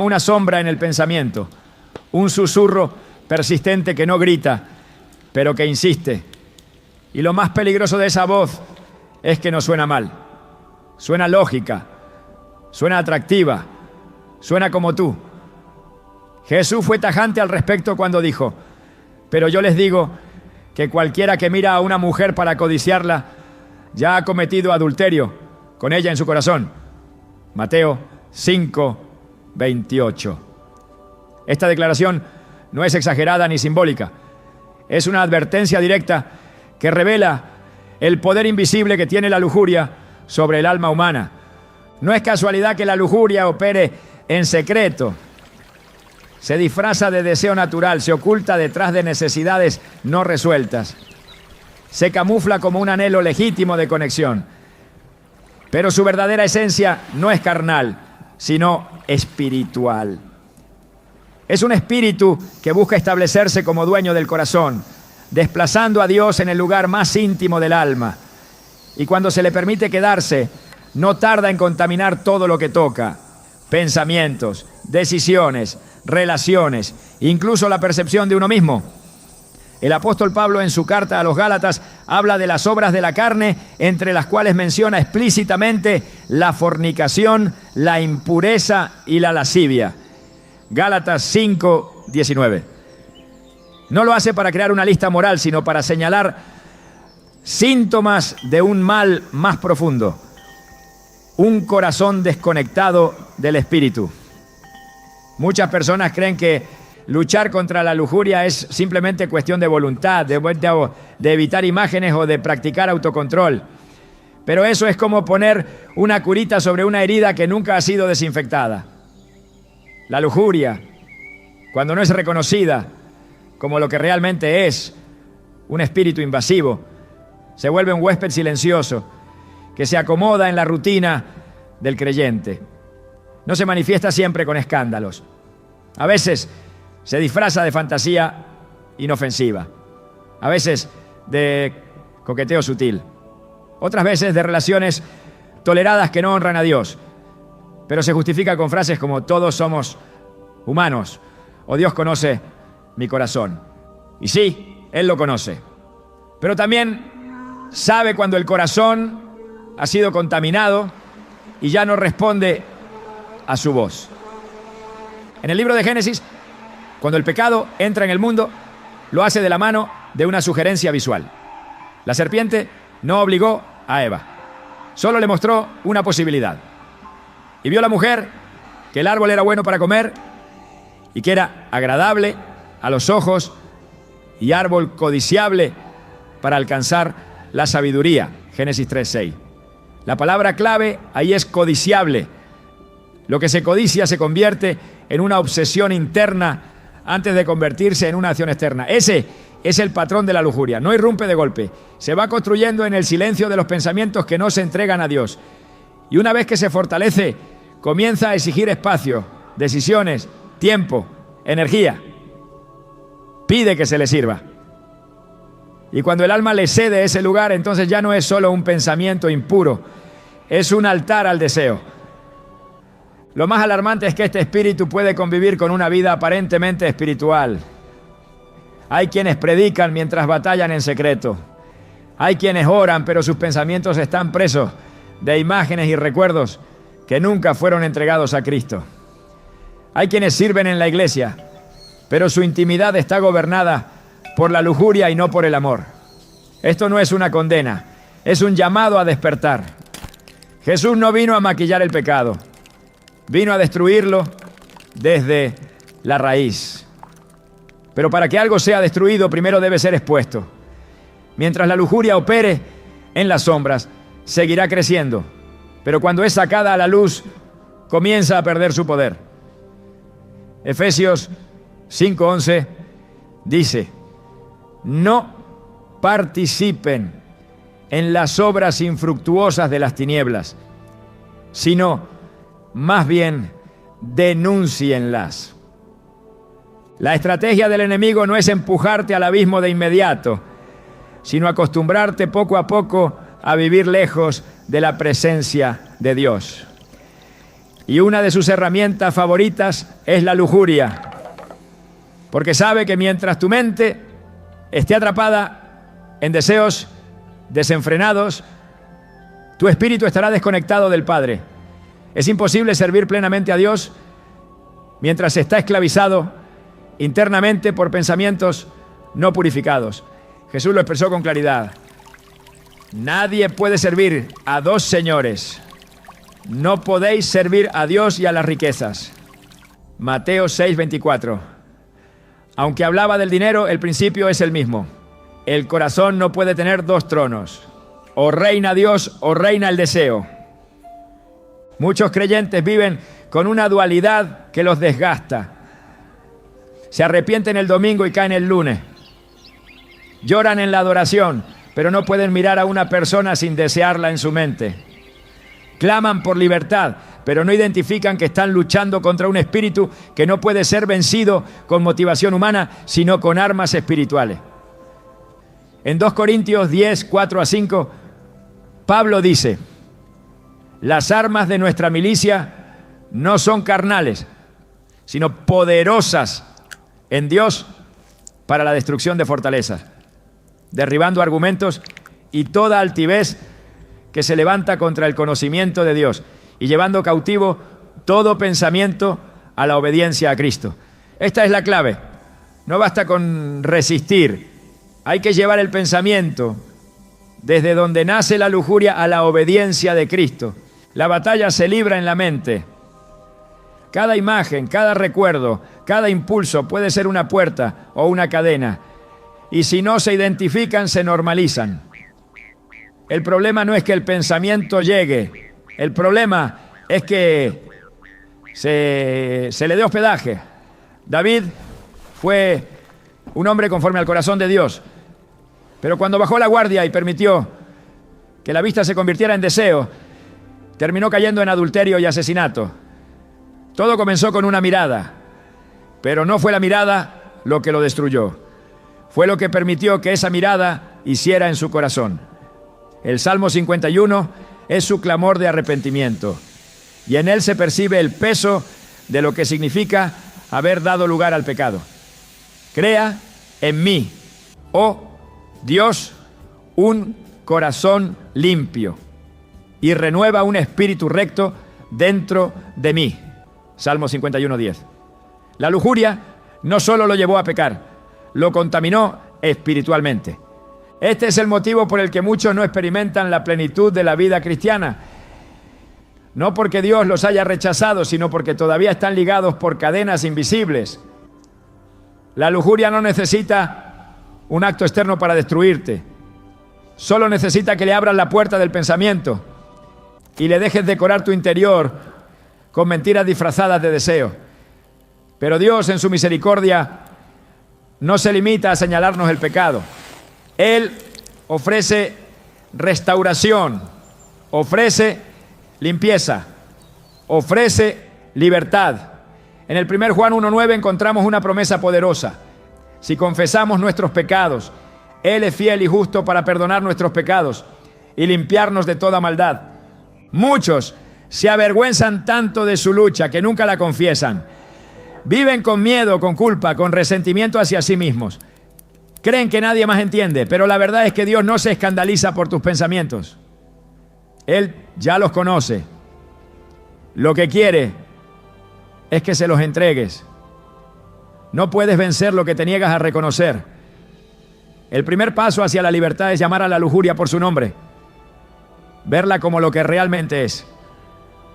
una sombra en el pensamiento, un susurro persistente que no grita, pero que insiste. Y lo más peligroso de esa voz es que no suena mal, suena lógica, suena atractiva, suena como tú. Jesús fue tajante al respecto cuando dijo: pero yo les digo que cualquiera que mira a una mujer para codiciarla ya ha cometido adulterio con ella en su corazón. Mateo 5:28. Esta declaración no es exagerada ni simbólica. Es una advertencia directa que revela el poder invisible que tiene la lujuria sobre el alma humana. No es casualidad que la lujuria opere en secreto. Se disfraza de deseo natural, se oculta detrás de necesidades no resueltas. Se camufla como un anhelo legítimo de conexión. Pero su verdadera esencia no es carnal, sino espiritual. Es un espíritu que busca establecerse como dueño del corazón, desplazando a Dios en el lugar más íntimo del alma. Y cuando se le permite quedarse, no tarda en contaminar todo lo que toca: pensamientos, decisiones, relaciones, incluso la percepción de uno mismo. El apóstol Pablo, en su carta a los Gálatas, habla de las obras de la carne, entre las cuales menciona explícitamente la fornicación, la impureza y la lascivia. Gálatas 5:19. No lo hace para crear una lista moral, sino para señalar síntomas de un mal más profundo: un corazón desconectado del espíritu. Muchas personas creen que luchar contra la lujuria es simplemente cuestión de voluntad, de evitar imágenes o de practicar autocontrol. Pero eso es como poner una curita sobre una herida que nunca ha sido desinfectada. La lujuria, cuando no es reconocida como lo que realmente es, un espíritu invasivo, se vuelve un huésped silencioso que se acomoda en la rutina del creyente. No se manifiesta siempre con escándalos. A veces se disfraza de fantasía inofensiva. A veces de coqueteo sutil. Otras veces de relaciones toleradas que no honran a Dios. Pero se justifica con frases como: todos somos humanos, o Dios conoce mi corazón. Y sí, Él lo conoce. Pero también sabe cuando el corazón ha sido contaminado y ya no responde a su voz. En el libro de Génesis, cuando el pecado entra en el mundo, lo hace de la mano de una sugerencia visual. La serpiente no obligó a Eva, solo le mostró una posibilidad. Y vio la mujer que el árbol era bueno para comer y que era agradable a los ojos y árbol codiciable para alcanzar la sabiduría. Génesis 3:6. La palabra clave ahí es codiciable. Lo que se codicia se convierte en una obsesión interna antes de convertirse en una acción externa. Ese es el patrón de la lujuria. No irrumpe de golpe. Se va construyendo en el silencio de los pensamientos que no se entregan a Dios. Y una vez que se fortalece, comienza a exigir espacio, decisiones, tiempo, energía. Pide que se le sirva. Y cuando el alma le cede ese lugar, entonces ya no es solo un pensamiento impuro, es un altar al deseo. Lo más alarmante es que este espíritu puede convivir con una vida aparentemente espiritual. Hay quienes predican mientras batallan en secreto. Hay quienes oran, pero sus pensamientos están presos de imágenes y recuerdos que nunca fueron entregados a Cristo. Hay quienes sirven en la iglesia, pero su intimidad está gobernada por la lujuria y no por el amor. Esto no es una condena, es un llamado a despertar. Jesús no vino a maquillar el pecado, vino a destruirlo desde la raíz. Pero para que algo sea destruido, primero debe ser expuesto. Mientras la lujuria opere en las sombras, seguirá creciendo. Pero cuando es sacada a la luz, comienza a perder su poder. Efesios 5:11 dice: no participen en las obras infructuosas de las tinieblas, sino más bien denúncienlas. La estrategia del enemigo no es empujarte al abismo de inmediato, sino acostumbrarte poco a poco a vivir lejos de la presencia de Dios. Y una de sus herramientas favoritas es la lujuria. Porque sabe que mientras tu mente esté atrapada en deseos desenfrenados, tu espíritu estará desconectado del Padre. Es imposible servir plenamente a Dios mientras está esclavizado internamente por pensamientos no purificados. Jesús lo expresó con claridad. Nadie puede servir a dos señores. No podéis servir a Dios y a las riquezas. Mateo 6:24. Aunque hablaba del dinero, el principio es el mismo. El corazón no puede tener dos tronos. O reina Dios o reina el deseo. Muchos creyentes viven con una dualidad que los desgasta. Se arrepienten el domingo y caen el lunes. Lloran en la adoración, pero no pueden mirar a una persona sin desearla en su mente. Claman por libertad, pero no identifican que están luchando contra un espíritu que no puede ser vencido con motivación humana, sino con armas espirituales. En 2 Corintios 10, 4-5, Pablo dice: las armas de nuestra milicia no son carnales, sino poderosas en Dios para la destrucción de fortalezas, derribando argumentos y toda altivez que se levanta contra el conocimiento de Dios y llevando cautivo todo pensamiento a la obediencia a Cristo. Esta es la clave. No basta con resistir. Hay que llevar el pensamiento desde donde nace la lujuria a la obediencia de Cristo. La batalla se libra en la mente. Cada imagen, cada recuerdo, cada impulso puede ser una puerta o una cadena. Y si no se identifican, se normalizan. El problema no es que el pensamiento llegue. El problema es que se le dé hospedaje. David fue un hombre conforme al corazón de Dios. Pero cuando bajó la guardia y permitió que la vista se convirtiera en deseo, terminó cayendo en adulterio y asesinato. Todo comenzó con una mirada, pero no fue la mirada lo que lo destruyó. Fue lo que permitió que esa mirada hiciera en su corazón. El Salmo 51 es su clamor de arrepentimiento, y en él se percibe el peso de lo que significa haber dado lugar al pecado. Crea en mí, oh Dios, un corazón limpio y renueva un espíritu recto dentro de mí. Salmo 51:10. La lujuria no solo lo llevó a pecar, lo contaminó espiritualmente. Este es el motivo por el que muchos no experimentan la plenitud de la vida cristiana. No porque Dios los haya rechazado, sino porque todavía están ligados por cadenas invisibles. La lujuria no necesita un acto externo para destruirte. Solo necesita que le abras la puerta del pensamiento y le dejes decorar tu interior con mentiras disfrazadas de deseo. Pero Dios, en su misericordia, no se limita a señalarnos el pecado. Él ofrece restauración, ofrece limpieza, ofrece libertad. En el 1 Juan 1:9 encontramos una promesa poderosa. Si confesamos nuestros pecados, Él es fiel y justo para perdonar nuestros pecados y limpiarnos de toda maldad. Muchos se avergüenzan tanto de su lucha que nunca la confiesan. Viven con miedo, con culpa, con resentimiento hacia sí mismos. Creen que nadie más entiende, pero la verdad es que Dios no se escandaliza por tus pensamientos. Él ya los conoce. Lo que quiere es que se los entregues. No puedes vencer lo que te niegas a reconocer. El primer paso hacia la libertad es llamar a la lujuria por su nombre. Verla como lo que realmente es.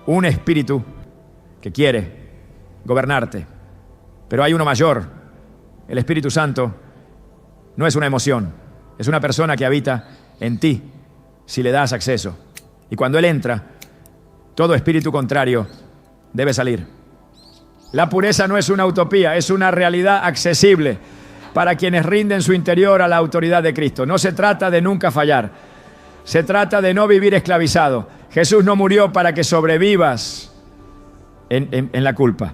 Un espíritu que quiere gobernarte. Pero hay uno mayor. El Espíritu Santo no es una emoción. Es una persona que habita en ti si le das acceso. Y cuando Él entra, todo espíritu contrario debe salir. La pureza no es una utopía, es una realidad accesible para quienes rinden su interior a la autoridad de Cristo. No se trata de nunca fallar, se trata de no vivir esclavizado. Jesús no murió para que sobrevivas en la culpa.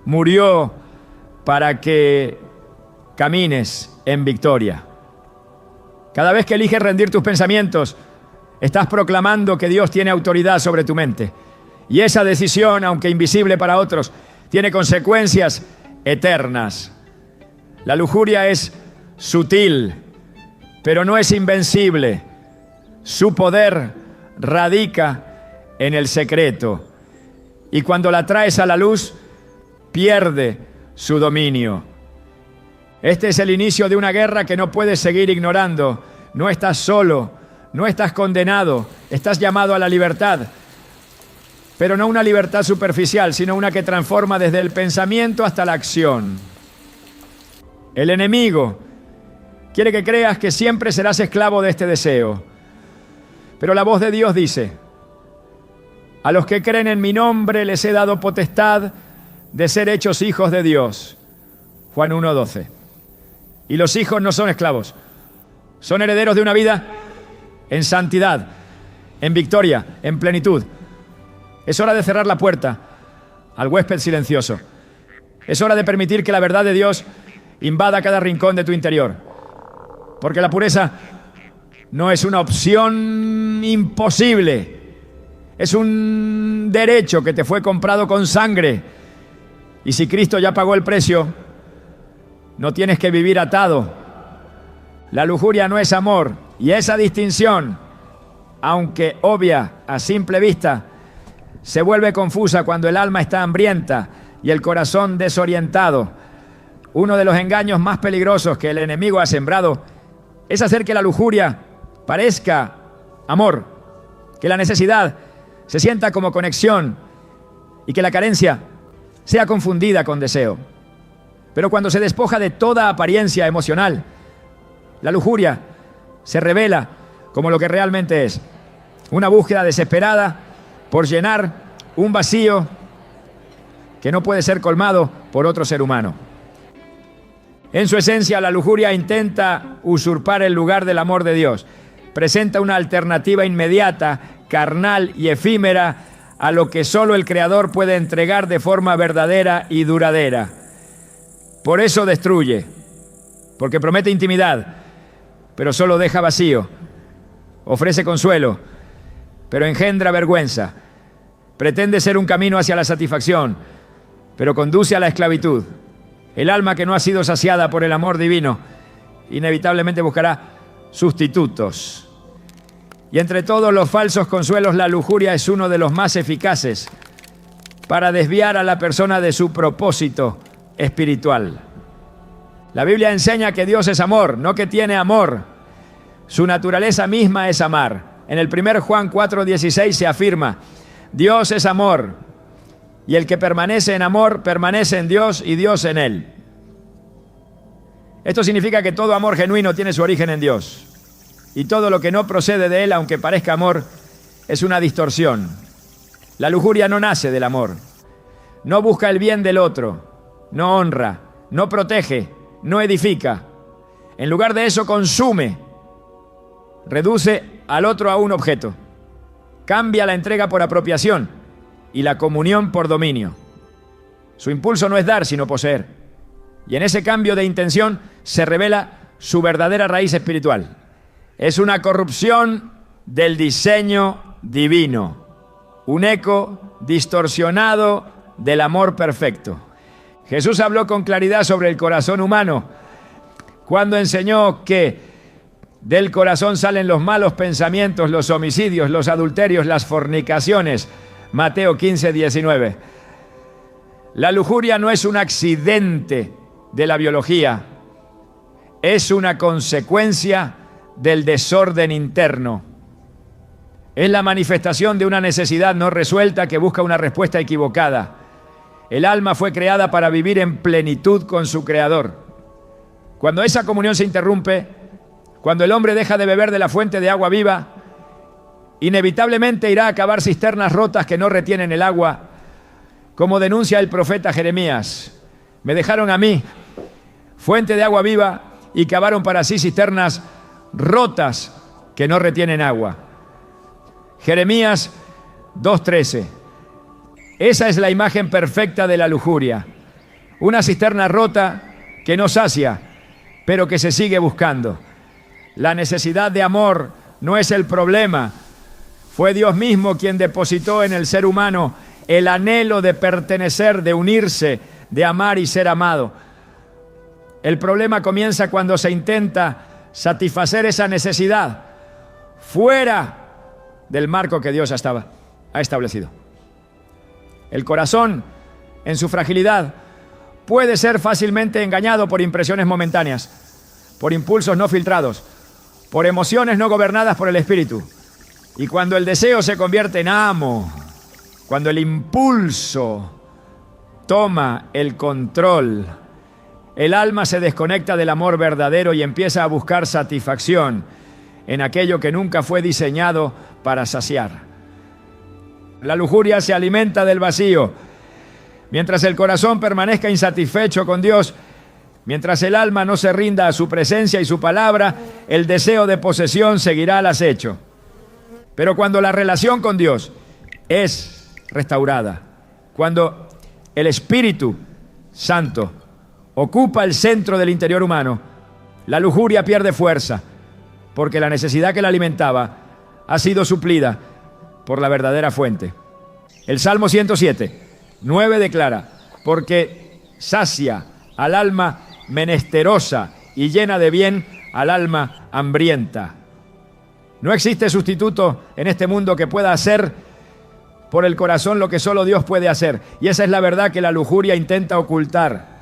Murió para que camines en victoria. Cada vez que eliges rendir tus pensamientos, estás proclamando que Dios tiene autoridad sobre tu mente Y esa decisión, aunque invisible para otros, tiene consecuencias eternas. La lujuria es sutil, pero no es invencible. Su poder radica en el secreto. Y cuando la traes a la luz, pierde su dominio. Este es el inicio de una guerra que no puedes seguir ignorando. No estás solo, no estás condenado, estás llamado a la libertad. Pero no una libertad superficial, sino una que transforma desde el pensamiento hasta la acción. El enemigo quiere que creas que siempre serás esclavo de este deseo. Pero la voz de Dios dice: a los que creen en mi nombre les he dado potestad de ser hechos hijos de Dios. Juan 1:12. Y los hijos no son esclavos, son herederos de una vida en santidad, en victoria, en plenitud. Es hora de cerrar la puerta al huésped silencioso. Es hora de permitir que la verdad de Dios invada cada rincón de tu interior. Porque la pureza no es una opción imposible. Es un derecho que te fue comprado con sangre. Y si Cristo ya pagó el precio, no tienes que vivir atado. La lujuria no es amor. Y esa distinción, aunque obvia a simple vista, se vuelve confusa cuando el alma está hambrienta y el corazón desorientado. Uno de los engaños más peligrosos que el enemigo ha sembrado es hacer que la lujuria parezca amor, que la necesidad se sienta como conexión y que la carencia sea confundida con deseo. Pero cuando se despoja de toda apariencia emocional, la lujuria se revela como lo que realmente es: una búsqueda desesperada por llenar un vacío que no puede ser colmado por otro ser humano. En su esencia, la lujuria intenta usurpar el lugar del amor de Dios. Presenta una alternativa inmediata, carnal y efímera a lo que solo el Creador puede entregar de forma verdadera y duradera. Por eso destruye, porque promete intimidad, pero solo deja vacío. Ofrece consuelo, pero engendra vergüenza. Pretende ser un camino hacia la satisfacción, pero conduce a la esclavitud. El alma que no ha sido saciada por el amor divino inevitablemente buscará sustitutos. Y entre todos los falsos consuelos, la lujuria es uno de los más eficaces para desviar a la persona de su propósito espiritual. La Biblia enseña que Dios es amor, no que tiene amor. Su naturaleza misma es amar. En el 1 Juan 4:16 se afirma: Dios es amor, y el que permanece en amor permanece en Dios y Dios en él. Esto significa que todo amor genuino tiene su origen en Dios, y todo lo que no procede de él, aunque parezca amor, es una distorsión. La lujuria no nace del amor, no busca el bien del otro, no honra, no protege, no edifica. En lugar de eso, consume, reduce al otro a un objeto, cambia la entrega por apropiación y la comunión por dominio. Su impulso no es dar, sino poseer. Y en ese cambio de intención se revela su verdadera raíz espiritual. Es una corrupción del diseño divino, un eco distorsionado del amor perfecto. Jesús habló con claridad sobre el corazón humano cuando enseñó que del corazón salen los malos pensamientos, los homicidios, los adulterios, las fornicaciones. Mateo 15:19. La lujuria no es un accidente de la biología, es una consecuencia del desorden interno. Es la manifestación de una necesidad no resuelta que busca una respuesta equivocada. El alma fue creada para vivir en plenitud con su Creador. Cuando esa comunión se interrumpe, cuando el hombre deja de beber de la fuente de agua viva, inevitablemente irá a cavar cisternas rotas que no retienen el agua, como denuncia el profeta Jeremías. Me dejaron a mí, fuente de agua viva, y cavaron para sí cisternas rotas que no retienen agua. Jeremías 2:13. Esa es la imagen perfecta de la lujuria. Una cisterna rota que no sacia, pero que se sigue buscando. La necesidad de amor no es el problema. Fue Dios mismo quien depositó en el ser humano el anhelo de pertenecer, de unirse, de amar y ser amado. El problema comienza cuando se intenta satisfacer esa necesidad fuera del marco que Dios ha establecido. El corazón, en su fragilidad, puede ser fácilmente engañado por impresiones momentáneas, por impulsos no filtrados, por emociones no gobernadas por el espíritu. Y cuando el deseo se convierte en amo, cuando el impulso toma el control, el alma se desconecta del amor verdadero y empieza a buscar satisfacción en aquello que nunca fue diseñado para saciar. La lujuria se alimenta del vacío. Mientras el corazón permanezca insatisfecho con Dios, mientras el alma no se rinda a su presencia y su palabra, el deseo de posesión seguirá al acecho. Pero cuando la relación con Dios es restaurada, cuando el Espíritu Santo ocupa el centro del interior humano, la lujuria pierde fuerza, porque la necesidad que la alimentaba ha sido suplida por la verdadera fuente. El Salmo 107:9 declara: porque sacia al alma menesterosa y llena de bien al alma hambrienta. No existe sustituto en este mundo que pueda hacer por el corazón lo que solo Dios puede hacer. Y esa es la verdad que la lujuria intenta ocultar.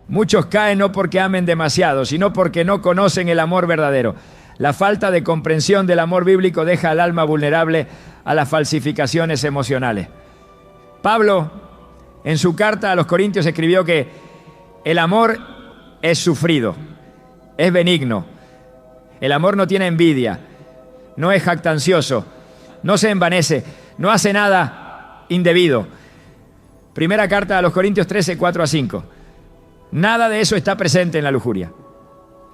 Muchos caen no porque amen demasiado, sino porque no conocen el amor verdadero. La falta de comprensión del amor bíblico deja al alma vulnerable a las falsificaciones emocionales. Pablo, en su carta a los Corintios, escribió que el amor es sufrido, es benigno. El amor no tiene envidia, no es jactancioso, no se envanece, no hace nada indebido. Primera carta a los Corintios 13, 4-5. Nada de eso está presente en la lujuria.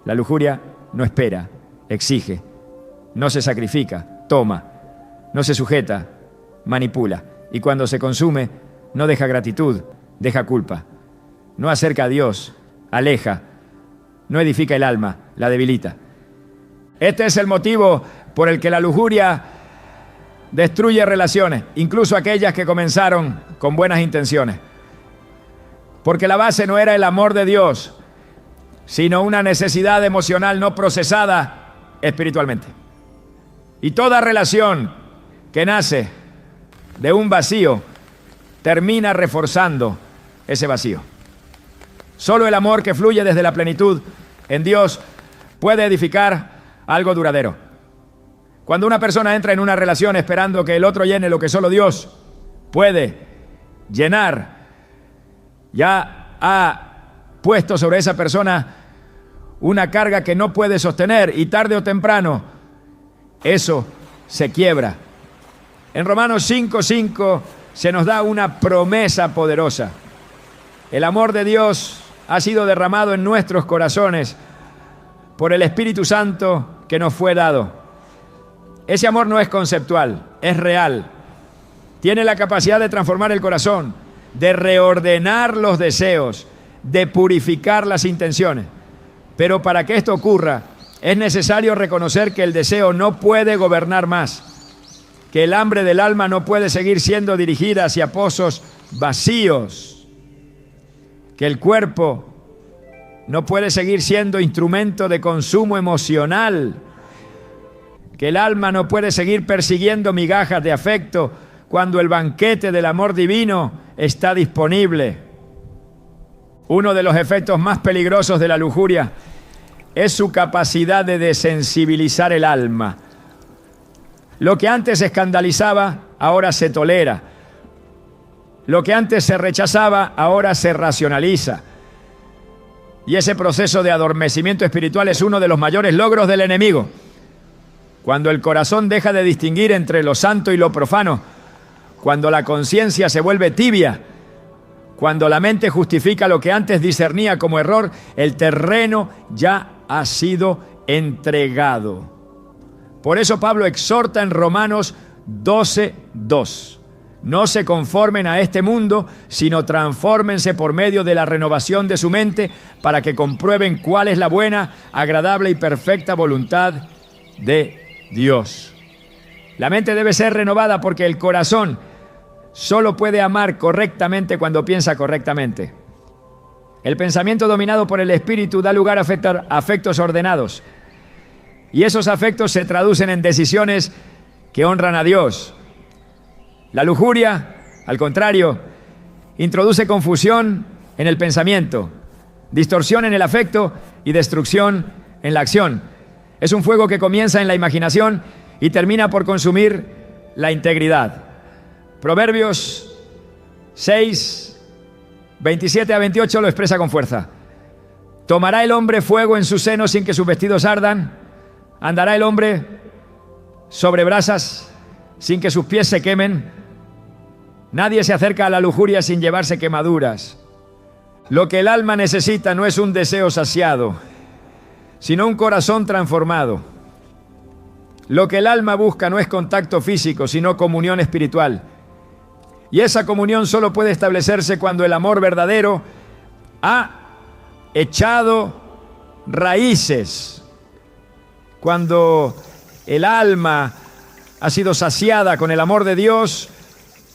La lujuria no espera, exige, no se sacrifica, toma, no se sujeta, manipula. Y cuando se consume, no deja gratitud, deja culpa. No acerca a Dios, aleja, no edifica el alma, la debilita. Este es el motivo por el que la lujuria destruye relaciones, incluso aquellas que comenzaron con buenas intenciones. Porque la base no era el amor de Dios, sino una necesidad emocional no procesada espiritualmente. Y toda relación que nace de un vacío termina reforzando ese vacío. Solo el amor que fluye desde la plenitud en Dios puede edificar algo duradero. Cuando una persona entra en una relación esperando que el otro llene lo que solo Dios puede llenar, ya ha puesto sobre esa persona una carga que no puede sostener, y tarde o temprano eso se quiebra. En Romanos 5:5 se nos da una promesa poderosa. El amor de Dios ha sido derramado en nuestros corazones por el Espíritu Santo que nos fue dado. Ese amor no es conceptual, es real. Tiene la capacidad de transformar el corazón, de reordenar los deseos, de purificar las intenciones. Pero para que esto ocurra, es necesario reconocer que el deseo no puede gobernar más, que el hambre del alma no puede seguir siendo dirigida hacia pozos vacíos, que el cuerpo no puede seguir siendo instrumento de consumo emocional, que el alma no puede seguir persiguiendo migajas de afecto cuando el banquete del amor divino está disponible. Uno de los efectos más peligrosos de la lujuria es su capacidad de desensibilizar el alma. Lo que antes escandalizaba, ahora se tolera. Lo que antes se rechazaba, ahora se racionaliza. Y ese proceso de adormecimiento espiritual es uno de los mayores logros del enemigo. Cuando el corazón deja de distinguir entre lo santo y lo profano, cuando la conciencia se vuelve tibia, cuando la mente justifica lo que antes discernía como error, el terreno ya ha sido entregado. Por eso Pablo exhorta en Romanos 12:2. No se conformen a este mundo, sino transfórmense por medio de la renovación de su mente para que comprueben cuál es la buena, agradable y perfecta voluntad de Dios. La mente debe ser renovada porque el corazón solo puede amar correctamente cuando piensa correctamente. El pensamiento dominado por el espíritu da lugar a afectos ordenados. Y esos afectos se traducen en decisiones que honran a Dios. La lujuria, al contrario, introduce confusión en el pensamiento, distorsión en el afecto y destrucción en la acción. Es un fuego que comienza en la imaginación y termina por consumir la integridad. Proverbios 6, 27 a 28 lo expresa con fuerza. ¿Tomará el hombre fuego en su seno sin que sus vestidos ardan? ¿Andará el hombre sobre brasas sin que sus pies se quemen? Nadie se acerca a la lujuria sin llevarse quemaduras. Lo que el alma necesita no es un deseo saciado, sino un corazón transformado. Lo que el alma busca no es contacto físico, sino comunión espiritual. Y esa comunión solo puede establecerse cuando el amor verdadero ha echado raíces. Cuando el alma ha sido saciada con el amor de Dios,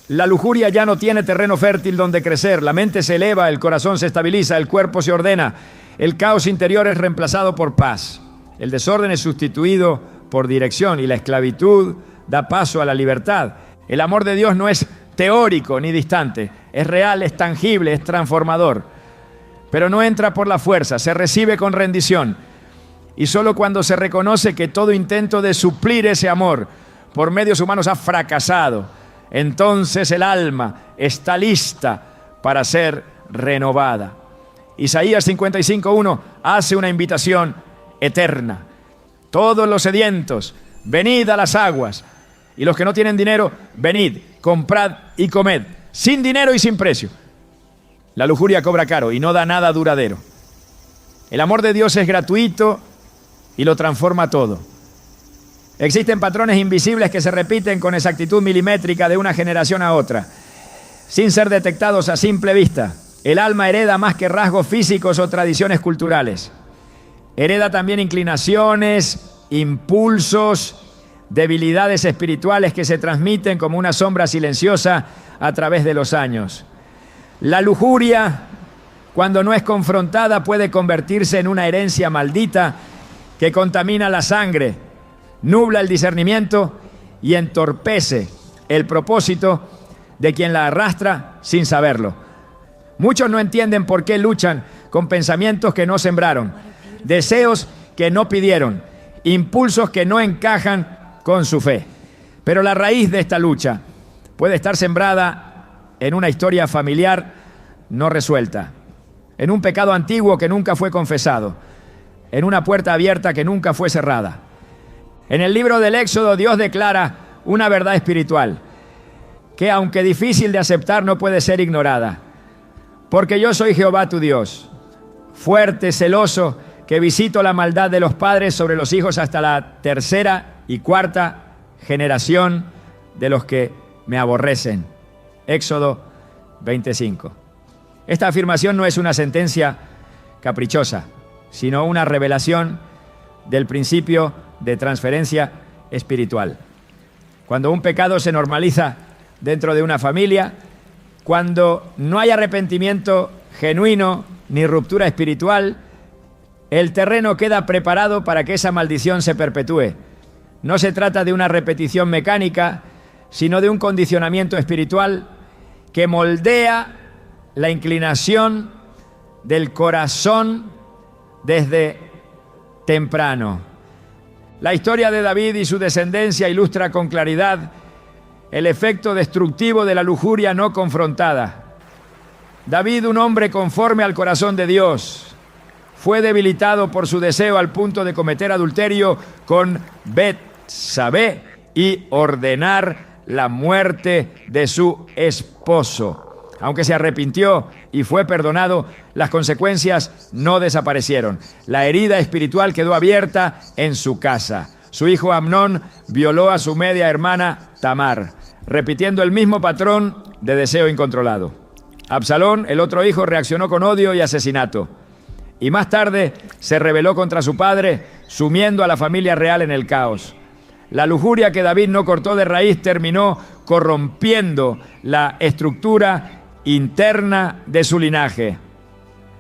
la lujuria ya no tiene terreno fértil donde crecer. La mente se eleva, el corazón se estabiliza, el cuerpo se ordena. El caos interior es reemplazado por paz. El desorden es sustituido por dirección y la esclavitud da paso a la libertad. El amor de Dios no es teórico ni distante, es real, es tangible, es transformador. Pero no entra por la fuerza, se recibe con rendición. Y solo cuando se reconoce que todo intento de suplir ese amor por medios humanos ha fracasado, entonces el alma está lista para ser renovada. Isaías 55:1 hace una invitación eterna. Todos los sedientos, venid a las aguas. Y los que no tienen dinero, venid, comprad y comed, sin dinero y sin precio. La lujuria cobra caro y no da nada duradero. El amor de Dios es gratuito y lo transforma todo. Existen patrones invisibles que se repiten con exactitud milimétrica de una generación a otra, sin ser detectados a simple vista. El alma hereda más que rasgos físicos o tradiciones culturales. Hereda también inclinaciones, impulsos, debilidades espirituales que se transmiten como una sombra silenciosa a través de los años. La lujuria, cuando no es confrontada, puede convertirse en una herencia maldita que contamina la sangre, nubla el discernimiento y entorpece el propósito de quien la arrastra sin saberlo. Muchos no entienden por qué luchan con pensamientos que no sembraron, deseos que no pidieron, impulsos que no encajan con su fe. Pero la raíz de esta lucha puede estar sembrada en una historia familiar no resuelta, en un pecado antiguo que nunca fue confesado, en una puerta abierta que nunca fue cerrada. En el libro del Éxodo, Dios declara una verdad espiritual que, aunque difícil de aceptar, no puede ser ignorada. Porque yo soy Jehová tu Dios, fuerte, celoso, que visito la maldad de los padres sobre los hijos hasta la tercera y cuarta generación de los que me aborrecen. Éxodo 25. Esta afirmación no es una sentencia caprichosa, sino una revelación del principio de transferencia espiritual. Cuando un pecado se normaliza dentro de una familia, cuando no hay arrepentimiento genuino ni ruptura espiritual, el terreno queda preparado para que esa maldición se perpetúe. No se trata de una repetición mecánica, sino de un condicionamiento espiritual que moldea la inclinación del corazón desde temprano. La historia de David y su descendencia ilustra con claridad el efecto destructivo de la lujuria no confrontada. David, un hombre conforme al corazón de Dios, fue debilitado por su deseo al punto de cometer adulterio con Betsabé y ordenar la muerte de su esposo. Aunque se arrepintió y fue perdonado, las consecuencias no desaparecieron. La herida espiritual quedó abierta en su casa. Su hijo Amnón violó a su media hermana Tamar, repitiendo el mismo patrón de deseo incontrolado. Absalón, el otro hijo, reaccionó con odio y asesinato. Y más tarde se rebeló contra su padre, sumiendo a la familia real en el caos. La lujuria que David no cortó de raíz terminó corrompiendo la estructura interna de su linaje.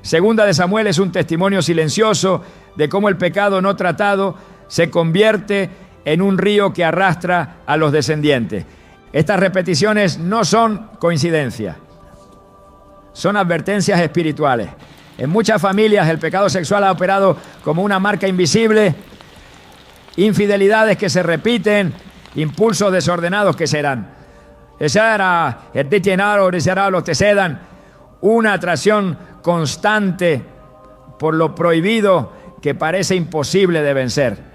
Segunda de Samuel es un testimonio silencioso de cómo el pecado no tratado se convierte en un río que arrastra a los descendientes. Estas repeticiones no son coincidencias, son advertencias espirituales. En muchas familias el pecado sexual ha operado como una marca invisible, infidelidades que se repiten, impulsos desordenados que serán. Una atracción constante por lo prohibido que parece imposible de vencer.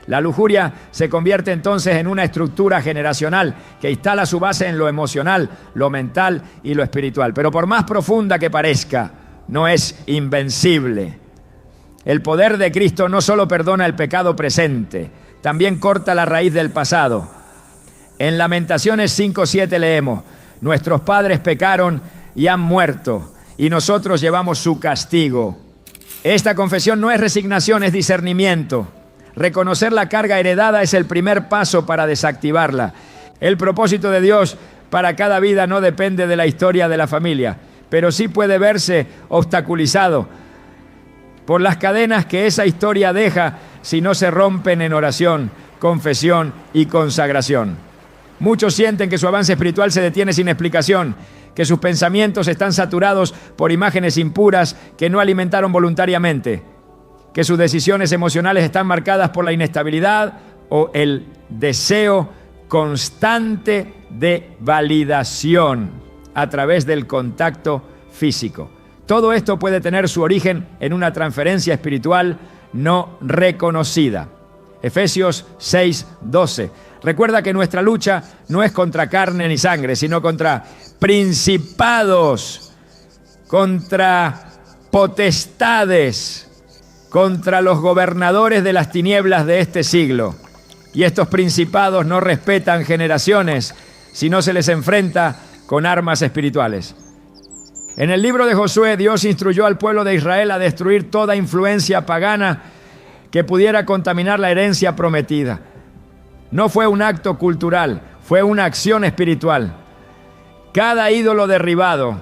La lujuria se convierte entonces en una estructura generacional que instala su base en lo emocional, lo mental y lo espiritual. Pero por más profunda que parezca, no es invencible. El poder de Cristo no solo perdona el pecado presente, también corta la raíz del pasado. En Lamentaciones 5:7 leemos: nuestros padres pecaron y han muerto, y nosotros llevamos su castigo. Esta confesión no es resignación, es discernimiento. Reconocer la carga heredada es el primer paso para desactivarla. El propósito de Dios para cada vida no depende de la historia de la familia, pero sí puede verse obstaculizado por las cadenas que esa historia deja si no se rompen en oración, confesión y consagración. Muchos sienten que su avance espiritual se detiene sin explicación, que sus pensamientos están saturados por imágenes impuras que no alimentaron voluntariamente, que sus decisiones emocionales están marcadas por la inestabilidad o el deseo constante de validación a través del contacto físico. Todo esto puede tener su origen en una transferencia espiritual no reconocida. Efesios 6:12. Recuerda que nuestra lucha no es contra carne ni sangre, sino contra principados, contra potestades, contra los gobernadores de las tinieblas de este siglo. Y estos principados no respetan generaciones, sino se les enfrenta con armas espirituales. En el libro de Josué, Dios instruyó al pueblo de Israel a destruir toda influencia pagana que pudiera contaminar la herencia prometida. No fue un acto cultural, fue una acción espiritual. Cada ídolo derribado,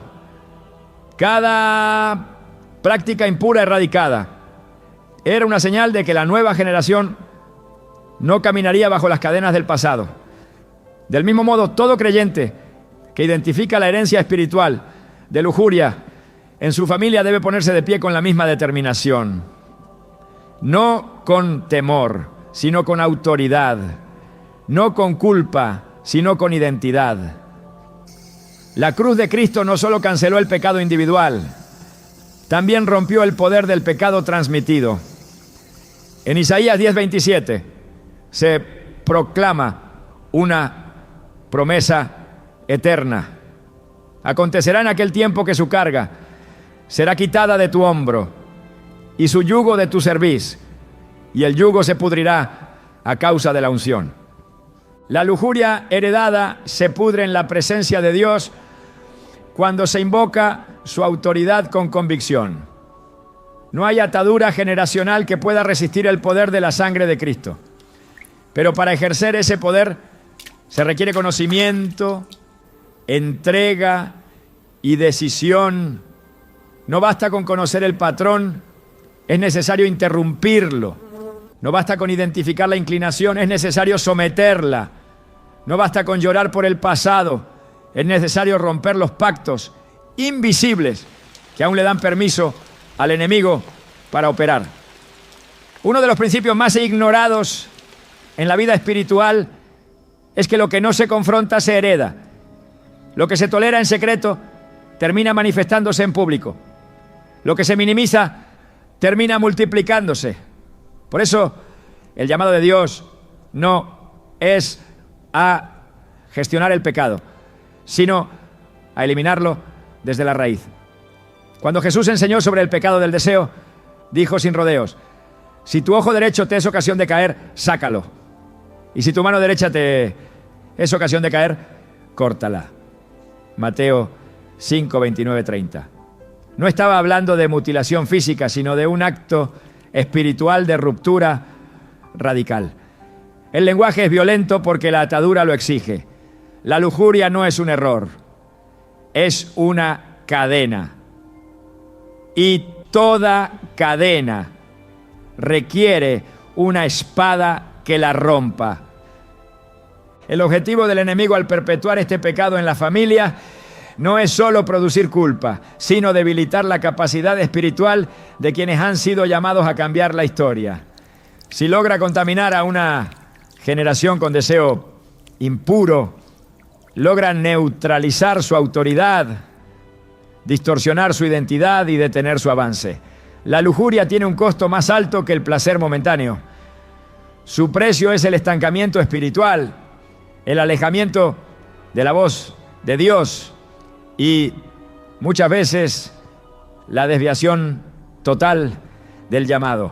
cada práctica impura erradicada, era una señal de que la nueva generación no caminaría bajo las cadenas del pasado. Del mismo modo, todo creyente que identifica la herencia espiritual de lujuria en su familia debe ponerse de pie con la misma determinación. No con temor, sino con autoridad. No con culpa, sino con identidad. La cruz de Cristo no solo canceló el pecado individual, también rompió el poder del pecado transmitido. En Isaías 10:27 se proclama una promesa eterna. Acontecerá en aquel tiempo que su carga será quitada de tu hombro y su yugo de tu cerviz, y el yugo se pudrirá a causa de la unción. La lujuria heredada se pudre en la presencia de Dios cuando se invoca su autoridad con convicción. No hay atadura generacional que pueda resistir el poder de la sangre de Cristo. Pero para ejercer ese poder se requiere conocimiento, entrega y decisión. No basta con conocer el patrón, es necesario interrumpirlo. No basta con identificar la inclinación, es necesario someterla. No basta con llorar por el pasado, es necesario romper los pactos invisibles que aún le dan permiso al enemigo para operar. Uno de los principios más ignorados en la vida espiritual es que lo que no se confronta se hereda. Lo que se tolera en secreto termina manifestándose en público. Lo que se minimiza termina multiplicándose. Por eso el llamado de Dios no es a gestionar el pecado, sino a eliminarlo desde la raíz. Cuando Jesús enseñó sobre el pecado del deseo, dijo sin rodeos: si tu ojo derecho te es ocasión de caer, sácalo. Y si tu mano derecha te es ocasión de caer, córtala. Mateo 5, 29, 30. No estaba hablando de mutilación física, sino de un acto espiritual de ruptura radical. El lenguaje es violento porque la atadura lo exige. La lujuria no es un error, es una cadena. Y toda cadena requiere una espada que la rompa. El objetivo del enemigo al perpetuar este pecado en la familia no es solo producir culpa, sino debilitar la capacidad espiritual de quienes han sido llamados a cambiar la historia. Si logra contaminar a una generación con deseo impuro, logra neutralizar su autoridad, distorsionar su identidad y detener su avance. La lujuria tiene un costo más alto que el placer momentáneo. Su precio es el estancamiento espiritual, el alejamiento de la voz de Dios y muchas veces la desviación total del llamado.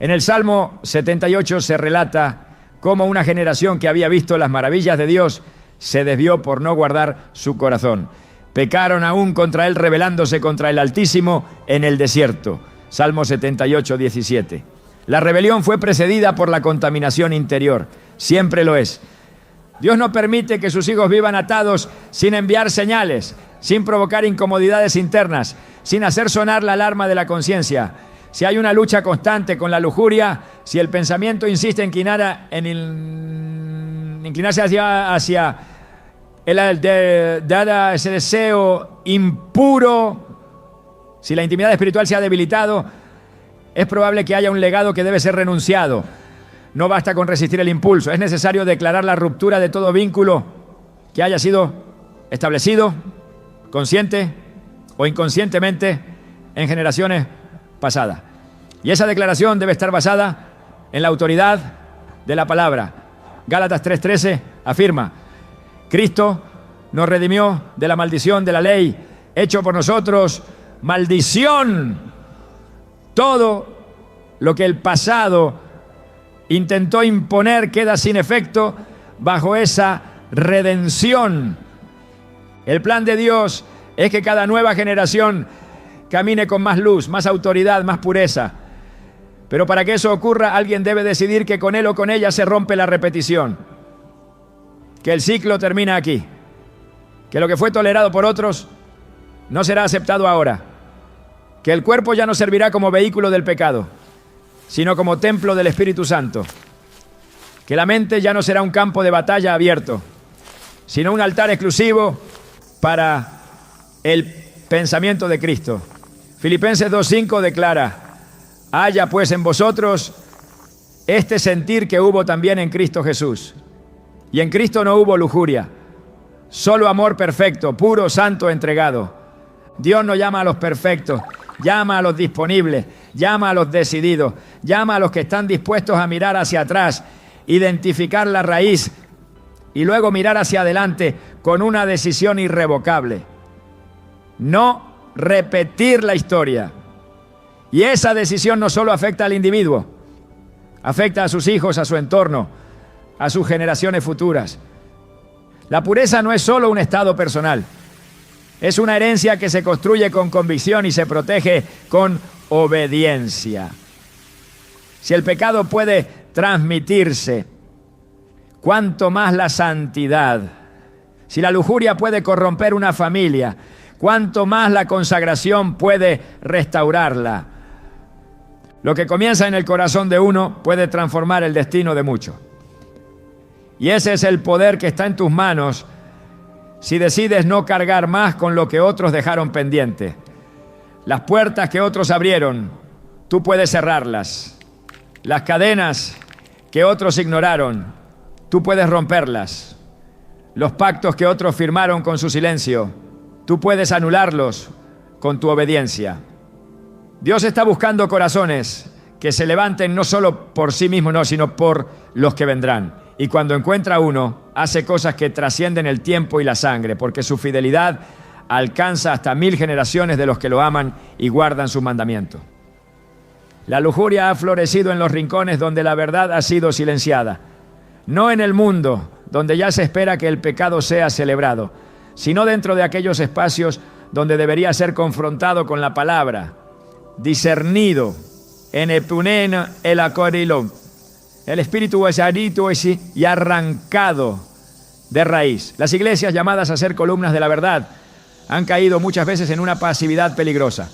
En el Salmo 78 se relata cómo una generación que había visto las maravillas de Dios se desvió por no guardar su corazón. Pecaron aún contra él, rebelándose contra el Altísimo en el desierto. Salmo 78, 17. La rebelión fue precedida por la contaminación interior. Siempre lo es. Dios no permite que sus hijos vivan atados sin enviar señales, sin provocar incomodidades internas, sin hacer sonar la alarma de la conciencia. Si hay una lucha constante con la lujuria, si el pensamiento insiste en inclinarse hacia ese deseo impuro, si la intimidad espiritual se ha debilitado, es probable que haya un legado que debe ser renunciado. No basta con resistir el impulso, es necesario declarar la ruptura de todo vínculo que haya sido establecido, consciente o inconscientemente, en generaciones pasadas. Y esa declaración debe estar basada en la autoridad de la palabra. Gálatas 3:13 afirma: Cristo nos redimió de la maldición de la ley, hecho por nosotros maldición. Todo lo que el pasado intentó imponer queda sin efecto bajo esa redención. El plan de Dios es que cada nueva generación camine con más luz, más autoridad, más pureza. Pero para que eso ocurra, alguien debe decidir que con él o con ella se rompe la repetición, que el ciclo termina aquí, que lo que fue tolerado por otros no será aceptado ahora, que el cuerpo ya no servirá como vehículo del pecado, sino como templo del Espíritu Santo, que la mente ya no será un campo de batalla abierto, sino un altar exclusivo para el pensamiento de Cristo. Filipenses 2:5 declara: haya pues en vosotros este sentir que hubo también en Cristo Jesús. Y en Cristo no hubo lujuria, solo amor perfecto, puro, santo, entregado. Dios no llama a los perfectos, llama a los disponibles, llama a los decididos, llama a los que están dispuestos a mirar hacia atrás, identificar la raíz y luego mirar hacia adelante con una decisión irrevocable. No repetir la historia. Y esa decisión no solo afecta al individuo, afecta a sus hijos, a su entorno, a sus generaciones futuras. La pureza no es solo un estado personal, es una herencia que se construye con convicción y se protege con obediencia. Si el pecado puede transmitirse, cuánto más la santidad. Si la lujuria puede corromper una familia, cuánto más la consagración puede restaurarla. Lo que comienza en el corazón de uno puede transformar el destino de muchos. Y ese es el poder que está en tus manos si decides no cargar más con lo que otros dejaron pendiente. Las puertas que otros abrieron, tú puedes cerrarlas. Las cadenas que otros ignoraron, tú puedes romperlas. Los pactos que otros firmaron con su silencio, tú puedes anularlos con tu obediencia. Dios está buscando corazones que se levanten no solo por sí mismos, no, sino por los que vendrán. Y cuando encuentra uno, hace cosas que trascienden el tiempo y la sangre, porque su fidelidad alcanza hasta 1000 generaciones de los que lo aman y guardan sus mandamientos. La lujuria ha florecido en los rincones donde la verdad ha sido silenciada. No en el mundo, donde ya se espera que el pecado sea celebrado, sino dentro de aquellos espacios donde debería ser confrontado con la palabra, discernido en epunen el akorilon, El espíritu es herido y arrancado de raíz. Las iglesias llamadas a ser columnas de la verdad han caído muchas veces en una pasividad peligrosa.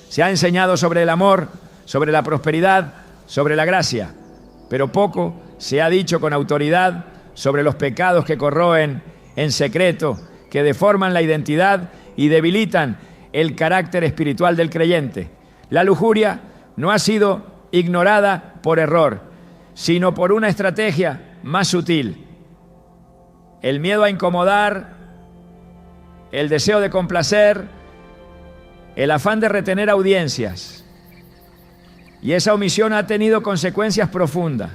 Se ha enseñado sobre el amor, sobre la prosperidad, sobre la gracia, pero poco se ha dicho con autoridad sobre los pecados que corroen en secreto, que deforman la identidad y debilitan el carácter espiritual del creyente. La lujuria no ha sido ignorada por error, sino por una estrategia más sutil. El miedo a incomodar, el deseo de complacer, el afán de retener audiencias. Y esa omisión ha tenido consecuencias profundas.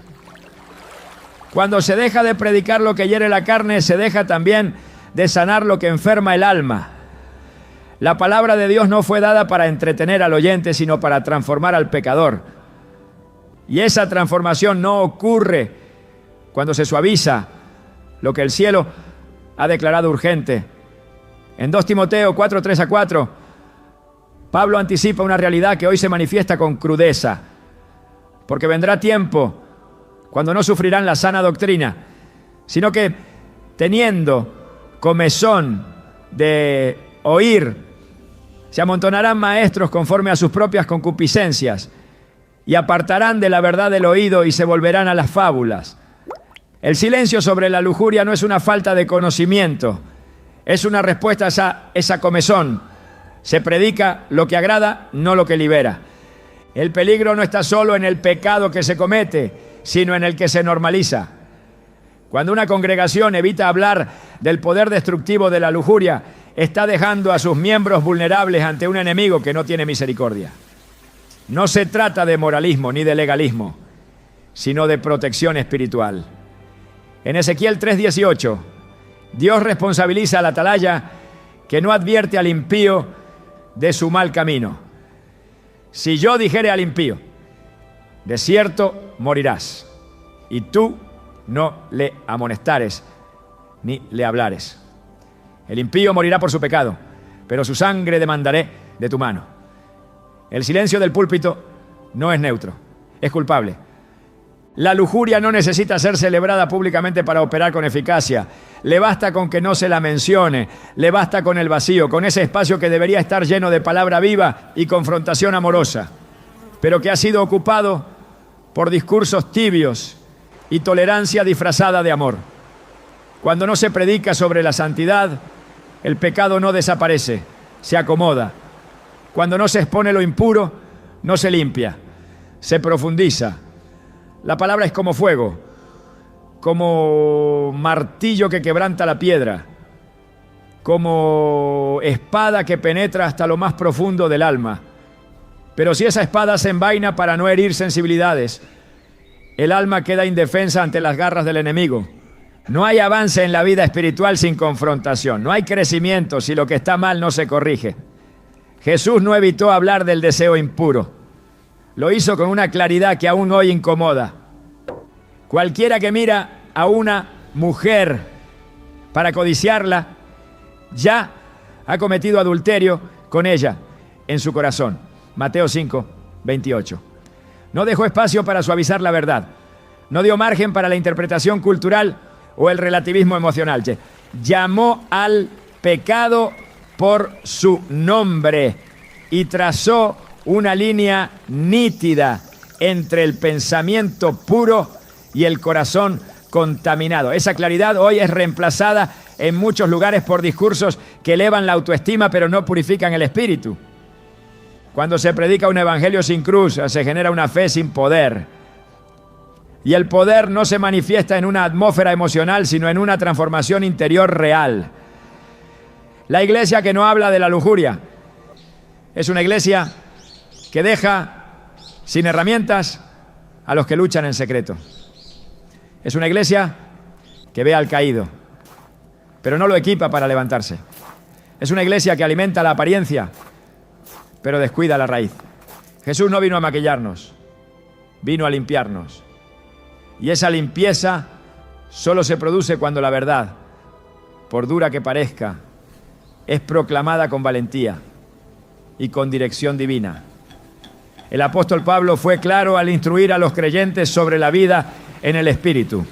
Cuando se deja de predicar lo que hiere la carne, se deja también de sanar lo que enferma el alma. La palabra de Dios no fue dada para entretener al oyente, sino para transformar al pecador. Y esa transformación no ocurre cuando se suaviza lo que el cielo ha declarado urgente. En 2 Timoteo 4, 3-4, Pablo anticipa una realidad que hoy se manifiesta con crudeza, porque vendrá tiempo cuando no sufrirán la sana doctrina, sino que teniendo comezón de oír, se amontonarán maestros conforme a sus propias concupiscencias y apartarán de la verdad del oído y se volverán a las fábulas. El silencio sobre la lujuria no es una falta de conocimiento, es una respuesta a esa comezón. Se predica lo que agrada, no lo que libera. El peligro no está solo en el pecado que se comete, sino en el que se normaliza. Cuando una congregación evita hablar del poder destructivo de la lujuria, está dejando a sus miembros vulnerables ante un enemigo que no tiene misericordia. No se trata de moralismo ni de legalismo, sino de protección espiritual. En Ezequiel 3:18, Dios responsabiliza al atalaya que no advierte al impío de su mal camino. Si yo dijere al impío, de cierto morirás, y tú no le amonestares ni le hablares. El impío morirá por su pecado, pero su sangre demandaré de tu mano. El silencio del púlpito no es neutro, es culpable. La lujuria no necesita ser celebrada públicamente para operar con eficacia. Le basta con que no se la mencione, le basta con el vacío, con ese espacio que debería estar lleno de palabra viva y confrontación amorosa, pero que ha sido ocupado por discursos tibios y tolerancia disfrazada de amor. Cuando no se predica sobre la santidad, el pecado no desaparece, se acomoda. Cuando no se expone lo impuro, no se limpia, se profundiza. La palabra es como fuego, como martillo que quebranta la piedra, como espada que penetra hasta lo más profundo del alma. Pero si esa espada se envaina para no herir sensibilidades, el alma queda indefensa ante las garras del enemigo. No hay avance en la vida espiritual sin confrontación. No hay crecimiento si lo que está mal no se corrige. Jesús no evitó hablar del deseo impuro. Lo hizo con una claridad que aún hoy incomoda. Cualquiera que mira a una mujer para codiciarla, ya ha cometido adulterio con ella en su corazón. Mateo 5, 28. No dejó espacio para suavizar la verdad. No dio margen para la interpretación cultural o el relativismo emocional. Llamó al pecado por su nombre y trazó una línea nítida entre el pensamiento puro y el corazón contaminado. Esa claridad hoy es reemplazada en muchos lugares por discursos que elevan la autoestima pero no purifican el espíritu. Cuando se predica un evangelio sin cruz, se genera una fe sin poder. Y el poder no se manifiesta en una atmósfera emocional, sino en una transformación interior real. La iglesia que no habla de la lujuria es una iglesia que deja sin herramientas a los que luchan en secreto. Es una iglesia que ve al caído, pero no lo equipa para levantarse. Es una iglesia que alimenta la apariencia, pero descuida la raíz. Jesús no vino a maquillarnos, vino a limpiarnos. Y esa limpieza solo se produce cuando la verdad, por dura que parezca, es proclamada con valentía y con dirección divina. El apóstol Pablo fue claro al instruir a los creyentes sobre la vida en el Espíritu.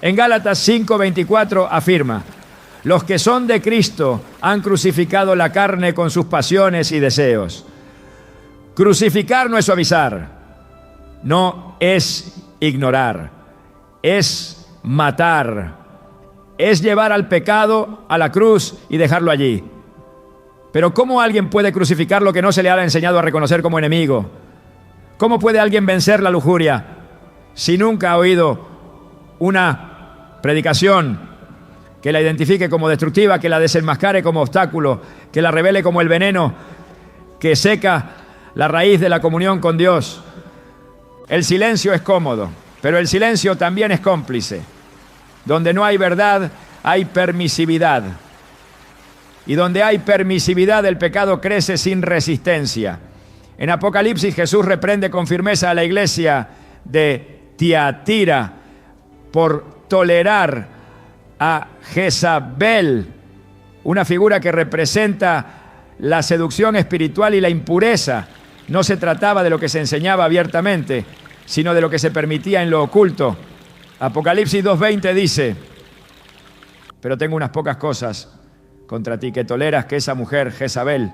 En Gálatas 5:24 afirma: los que son de Cristo han crucificado la carne con sus pasiones y deseos. Crucificar no es suavizar, no es ignorar, es matar, es llevar al pecado a la cruz y dejarlo allí. Pero ¿cómo alguien puede crucificar lo que no se le ha enseñado a reconocer como enemigo? ¿Cómo puede alguien vencer la lujuria si nunca ha oído una predicación que la identifique como destructiva, que la desenmascare como obstáculo, que la revele como el veneno que seca la raíz de la comunión con Dios? El silencio es cómodo, pero el silencio también es cómplice. Donde no hay verdad, hay permisividad. Y donde hay permisividad, el pecado crece sin resistencia. En Apocalipsis, Jesús reprende con firmeza a la iglesia de Tiatira por tolerar a Jezabel, una figura que representa la seducción espiritual y la impureza. No se trataba de lo que se enseñaba abiertamente, sino de lo que se permitía en lo oculto. Apocalipsis 2:20 dice: pero tengo unas pocas cosas contra ti, que toleras que esa mujer, Jezabel,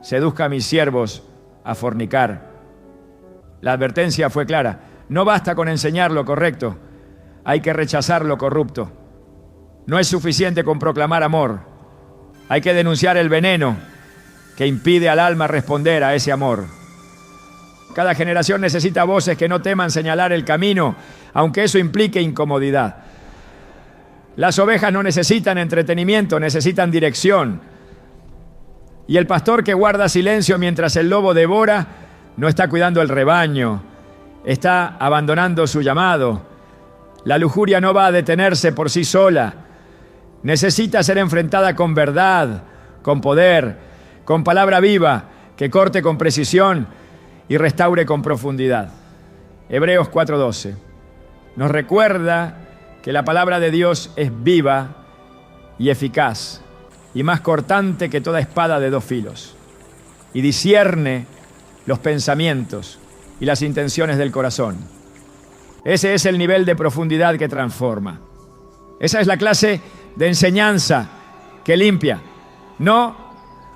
seduzca a mis siervos a fornicar. La advertencia fue clara: no basta con enseñar lo correcto, hay que rechazar lo corrupto. No es suficiente con proclamar amor, hay que denunciar el veneno que impide al alma responder a ese amor. Cada generación necesita voces que no teman señalar el camino, aunque eso implique incomodidad. Las ovejas no necesitan entretenimiento, necesitan dirección. Y el pastor que guarda silencio mientras el lobo devora no está cuidando el rebaño, está abandonando su llamado. La lujuria no va a detenerse por sí sola. Necesita ser enfrentada con verdad, con poder, con palabra viva que corte con precisión y restaure con profundidad. Hebreos 4:12 nos recuerda que la palabra de Dios es viva y eficaz y más cortante que toda espada de dos filos, y discierne los pensamientos y las intenciones del corazón. Ese es el nivel de profundidad que transforma. Esa es la clase de enseñanza que limpia, no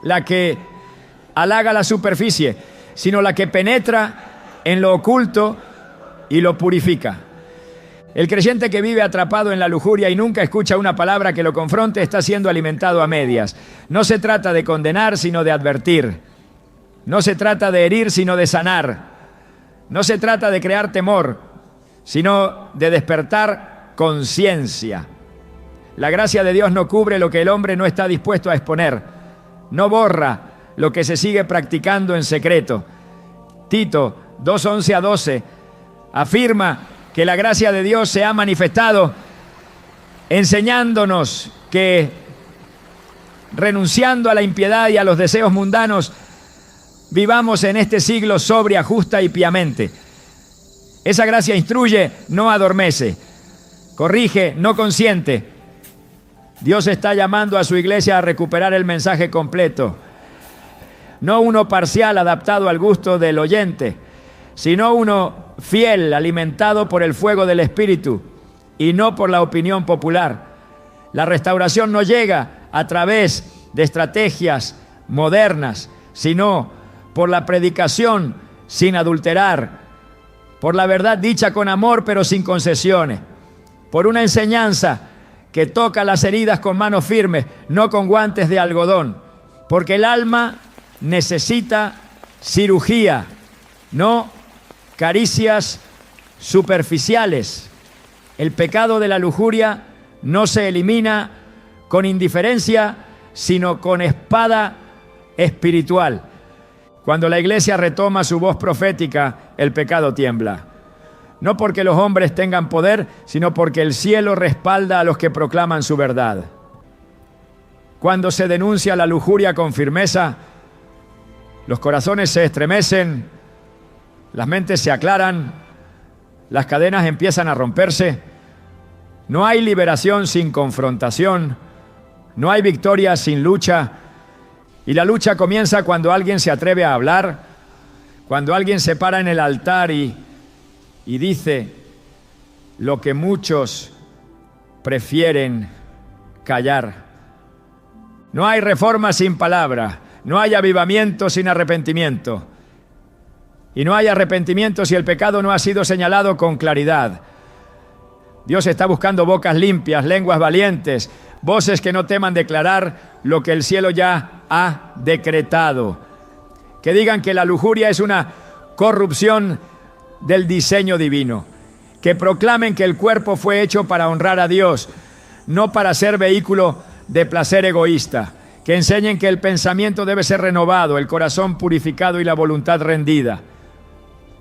la que halaga la superficie, sino la que penetra en lo oculto y lo purifica. El creyente que vive atrapado en la lujuria y nunca escucha una palabra que lo confronte está siendo alimentado a medias. No se trata de condenar, sino de advertir. No se trata de herir, sino de sanar. No se trata de crear temor, sino de despertar conciencia. La gracia de Dios no cubre lo que el hombre no está dispuesto a exponer. No borra lo que se sigue practicando en secreto. Tito 2:11-12 afirma que la gracia de Dios se ha manifestado enseñándonos que, renunciando a la impiedad y a los deseos mundanos, vivamos en este siglo sobria, justa y piamente. Esa gracia instruye, no adormece, corrige, no consiente. Dios está llamando a su iglesia a recuperar el mensaje completo, no uno parcial adaptado al gusto del oyente, sino uno fiel, alimentado por el fuego del Espíritu y no por la opinión popular. La restauración no llega a través de estrategias modernas, sino por la predicación sin adulterar, por la verdad dicha con amor pero sin concesiones, por una enseñanza que toca las heridas con manos firmes, no con guantes de algodón, porque el alma necesita cirugía, no caricias superficiales. El pecado de la lujuria no se elimina con indiferencia, sino con espada espiritual. Cuando la iglesia retoma su voz profética, el pecado tiembla. No porque los hombres tengan poder, sino porque el cielo respalda a los que proclaman su verdad. Cuando se denuncia la lujuria con firmeza, los corazones se estremecen, las mentes se aclaran, las cadenas empiezan a romperse. No hay liberación sin confrontación, no hay victoria sin lucha. Y la lucha comienza cuando alguien se atreve a hablar, cuando alguien se para en el altar y y dice lo que muchos prefieren callar. No hay reforma sin palabra, no hay avivamiento sin arrepentimiento. Y no hay arrepentimiento si el pecado no ha sido señalado con claridad. Dios está buscando bocas limpias, lenguas valientes, voces que no teman declarar lo que el cielo ya ha decretado. Que digan que la lujuria es una corrupción del diseño divino. Que proclamen que el cuerpo fue hecho para honrar a Dios, no para ser vehículo de placer egoísta. Que enseñen que el pensamiento debe ser renovado, el corazón purificado y la voluntad rendida.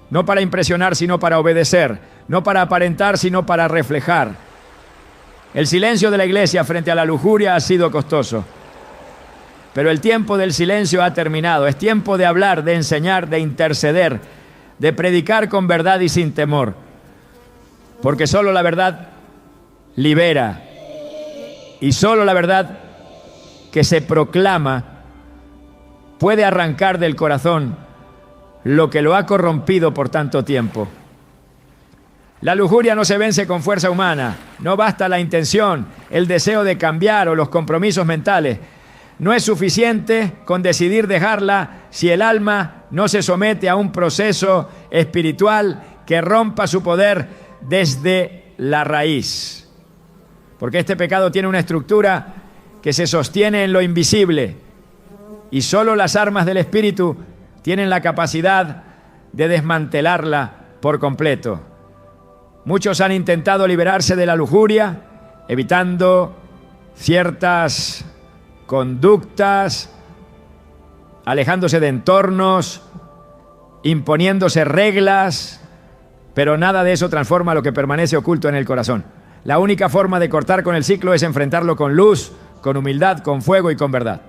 No para impresionar, sino para obedecer. No para aparentar, sino para reflejar. El silencio de la iglesia frente a la lujuria ha sido costoso. Pero el tiempo del silencio ha terminado. Es tiempo de hablar, de enseñar, de interceder, de predicar con verdad y sin temor. Porque solo la verdad libera. Y solo la verdad que se proclama puede arrancar del corazón lo que lo ha corrompido por tanto tiempo. La lujuria no se vence con fuerza humana. No basta la intención, el deseo de cambiar o los compromisos mentales. No es suficiente con decidir dejarla si el alma no se somete a un proceso espiritual que rompa su poder desde la raíz. Porque este pecado tiene una estructura que se sostiene en lo invisible y solo las armas del Espíritu tienen la capacidad de desmantelarla por completo. Muchos han intentado liberarse de la lujuria, evitando ciertas conductas, alejándose de entornos, imponiéndose reglas, pero nada de eso transforma lo que permanece oculto en el corazón. La única forma de cortar con el ciclo es enfrentarlo con luz, con humildad, con fuego y con verdad.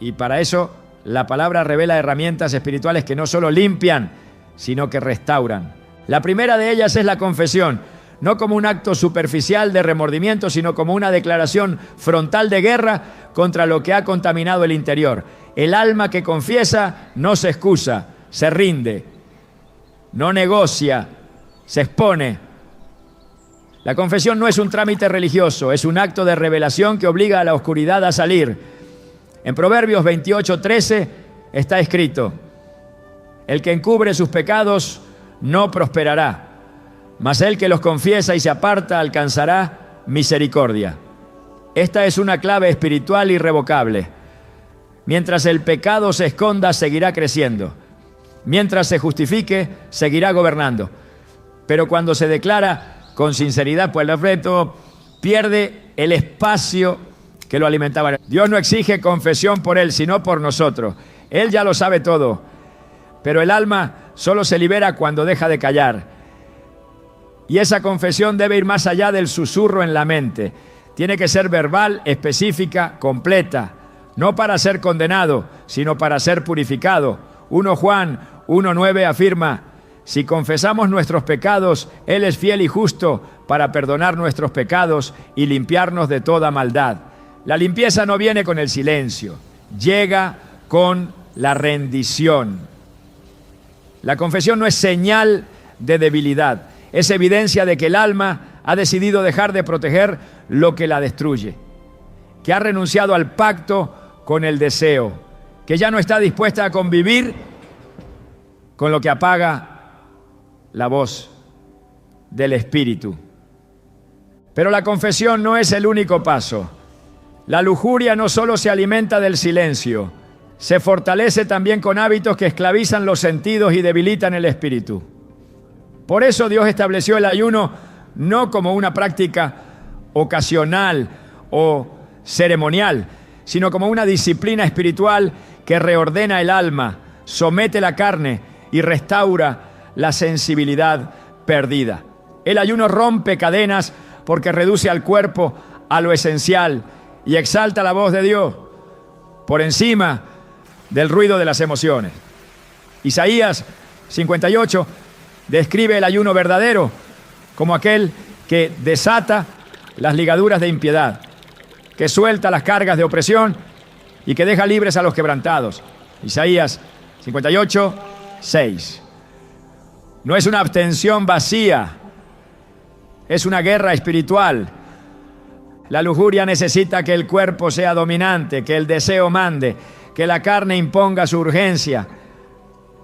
Y para eso la palabra revela herramientas espirituales que no solo limpian, sino que restauran. La primera de ellas es la confesión, no como un acto superficial de remordimiento, sino como una declaración frontal de guerra contra lo que ha contaminado el interior. El alma que confiesa no se excusa, se rinde, no negocia, se expone. La confesión no es un trámite religioso, es un acto de revelación que obliga a la oscuridad a salir. En Proverbios 28:13 está escrito: el que encubre sus pecados no prosperará, mas el que los confiesa y se aparta alcanzará misericordia. Esta es una clave espiritual irrevocable. Mientras el pecado se esconda, seguirá creciendo. Mientras se justifique, seguirá gobernando. Pero cuando se declara con sinceridad, pues el reto pierde el espacio que lo alimentaba. Dios no exige confesión por él, sino por nosotros. Él ya lo sabe todo, pero el alma solo se libera cuando deja de callar. Y esa confesión debe ir más allá del susurro en la mente. Tiene que ser verbal, específica, completa, no para ser condenado, sino para ser purificado. 1 Juan 1:9 afirma: si confesamos nuestros pecados, Él es fiel y justo para perdonar nuestros pecados y limpiarnos de toda maldad. La limpieza no viene con el silencio, llega con la rendición. La confesión no es señal de debilidad, es evidencia de que el alma ha decidido dejar de proteger lo que la destruye, que ha renunciado al pacto con el deseo, que ya no está dispuesta a convivir con lo que apaga la voz del Espíritu. Pero la confesión no es el único paso. La lujuria no solo se alimenta del silencio, se fortalece también con hábitos que esclavizan los sentidos y debilitan el espíritu. Por eso Dios estableció el ayuno no como una práctica ocasional o ceremonial, sino como una disciplina espiritual que reordena el alma, somete la carne y restaura la sensibilidad perdida. El ayuno rompe cadenas porque reduce al cuerpo a lo esencial y exalta la voz de Dios por encima del ruido de las emociones. Isaías 58 describe el ayuno verdadero como aquel que desata las ligaduras de impiedad, que suelta las cargas de opresión y que deja libres a los quebrantados. Isaías 58:6. No es una abstención vacía, es una guerra espiritual. La lujuria necesita que el cuerpo sea dominante, que el deseo mande, que la carne imponga su urgencia.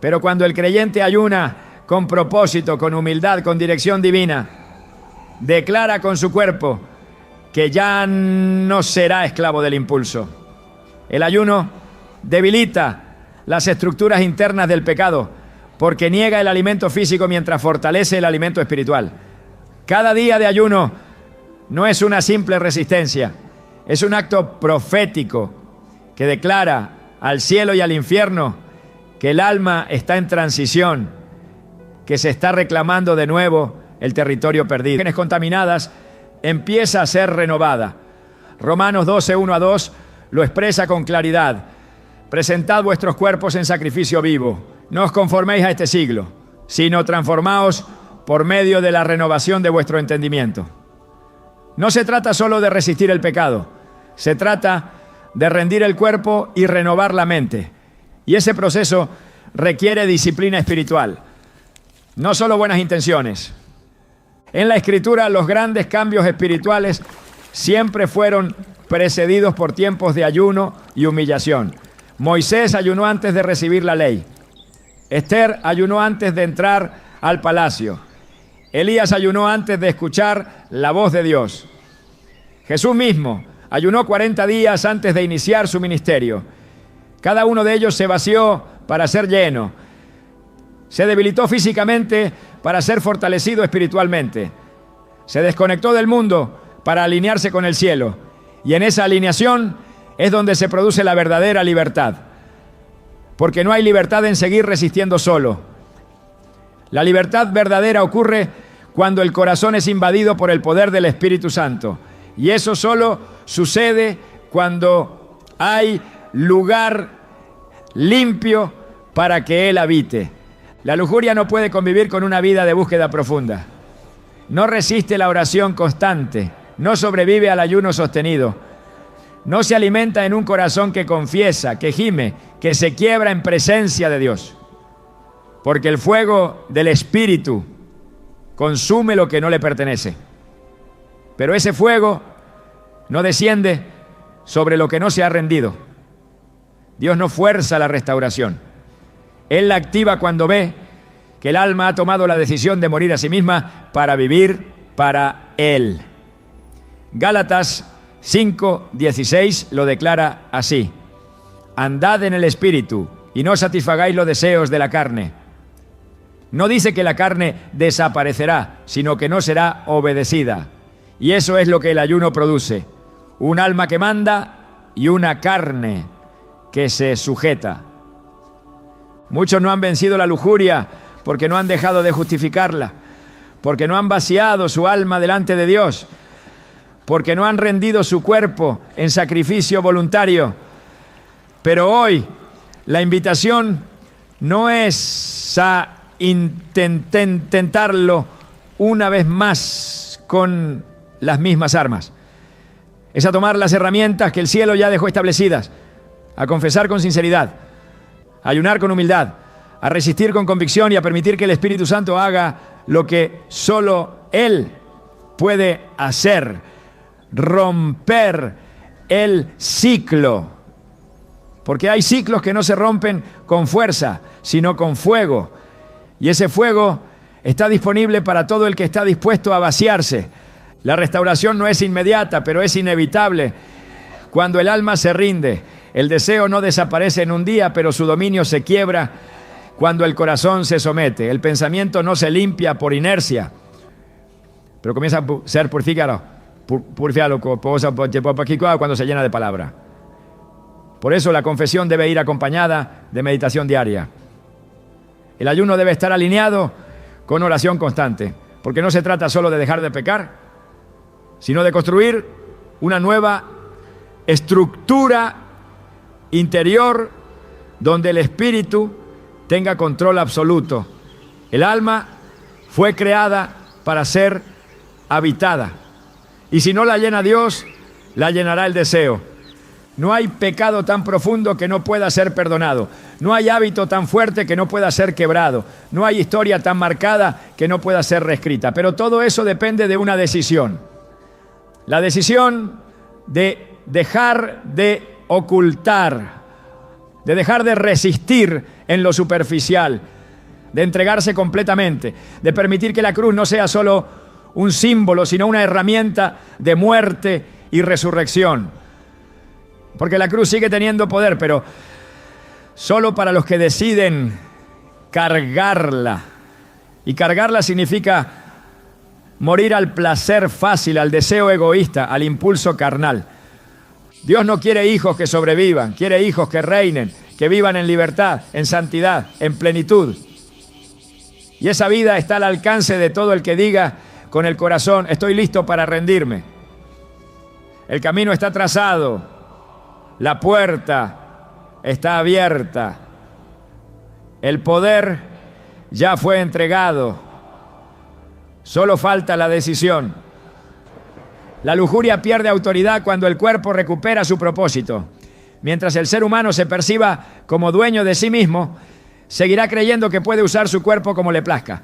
Pero cuando el creyente ayuna con propósito, con humildad, con dirección divina, declara con su cuerpo que ya no será esclavo del impulso. El ayuno debilita las estructuras internas del pecado, porque niega el alimento físico mientras fortalece el alimento espiritual. Cada día de ayuno no es una simple resistencia, es un acto profético que declara al cielo y al infierno que el alma está en transición, que se está reclamando de nuevo el territorio perdido. Las contaminadas empieza a ser renovada. Romanos 12, 1-2 lo expresa con claridad. Presentad vuestros cuerpos en sacrificio vivo. No os conforméis a este siglo, sino transformaos por medio de la renovación de vuestro entendimiento. No se trata solo de resistir el pecado, se trata de rendir el cuerpo y renovar la mente. Y ese proceso requiere disciplina espiritual, no solo buenas intenciones. En la Escritura, los grandes cambios espirituales siempre fueron precedidos por tiempos de ayuno y humillación. Moisés ayunó antes de recibir la ley. Esther ayunó antes de entrar al palacio. Elías ayunó antes de escuchar la voz de Dios. Jesús mismo ayunó 40 días antes de iniciar su ministerio. Cada uno de ellos se vació para ser lleno. Se debilitó físicamente para ser fortalecido espiritualmente. Se desconectó del mundo para alinearse con el cielo. Y en esa alineación es donde se produce la verdadera libertad. Porque no hay libertad en seguir resistiendo solo. La libertad verdadera ocurre cuando el corazón es invadido por el poder del Espíritu Santo. Y eso solo sucede cuando hay lugar limpio para que Él habite. La lujuria no puede convivir con una vida de búsqueda profunda. No resiste la oración constante. No sobrevive al ayuno sostenido. No se alimenta en un corazón que confiesa, que gime, que se quiebra en presencia de Dios. Porque el fuego del Espíritu consume lo que no le pertenece. Pero ese fuego no desciende sobre lo que no se ha rendido. Dios no fuerza la restauración. Él la activa cuando ve que el alma ha tomado la decisión de morir a sí misma para vivir para Él. Gálatas 5:16 lo declara así: andad en el Espíritu y no satisfagáis los deseos de la carne. No dice que la carne desaparecerá, sino que no será obedecida. Y eso es lo que el ayuno produce: un alma que manda y una carne que se sujeta. Muchos no han vencido la lujuria porque no han dejado de justificarla, porque no han vaciado su alma delante de Dios, porque no han rendido su cuerpo en sacrificio voluntario. Pero hoy la invitación no es a intentarlo una vez más con las mismas armas. Es a tomar las herramientas que el cielo ya dejó establecidas, a confesar con sinceridad, a ayunar con humildad, a resistir con convicción y a permitir que el Espíritu Santo haga lo que solo Él puede hacer: romper el ciclo. Porque hay ciclos que no se rompen con fuerza, sino con fuego. Y ese fuego está disponible para todo el que está dispuesto a vaciarse. La restauración no es inmediata, pero es inevitable. Cuando el alma se rinde, el deseo no desaparece en un día, pero su dominio se quiebra cuando el corazón se somete. El pensamiento no se limpia por inercia, pero comienza a ser purificado cuando se llena de palabra. Por eso la confesión debe ir acompañada de meditación diaria. El ayuno debe estar alineado con oración constante, porque no se trata solo de dejar de pecar, sino de construir una nueva estructura interior donde el espíritu tenga control absoluto. El alma fue creada para ser habitada, y si no la llena Dios, la llenará el deseo. No hay pecado tan profundo que no pueda ser perdonado. No hay hábito tan fuerte que no pueda ser quebrado. No hay historia tan marcada que no pueda ser reescrita. Pero todo eso depende de una decisión. La decisión de dejar de ocultar, de dejar de resistir en lo superficial, de entregarse completamente, de permitir que la cruz no sea solo un símbolo, sino una herramienta de muerte y resurrección. Porque la cruz sigue teniendo poder, pero solo para los que deciden cargarla. Y cargarla significa morir al placer fácil, al deseo egoísta, al impulso carnal. Dios no quiere hijos que sobrevivan, quiere hijos que reinen, que vivan en libertad, en santidad, en plenitud. Y esa vida está al alcance de todo el que diga con el corazón: estoy listo para rendirme. El camino está trazado. La puerta está abierta. El poder ya fue entregado. Solo falta la decisión. La lujuria pierde autoridad cuando el cuerpo recupera su propósito. Mientras el ser humano se perciba como dueño de sí mismo, seguirá creyendo que puede usar su cuerpo como le plazca.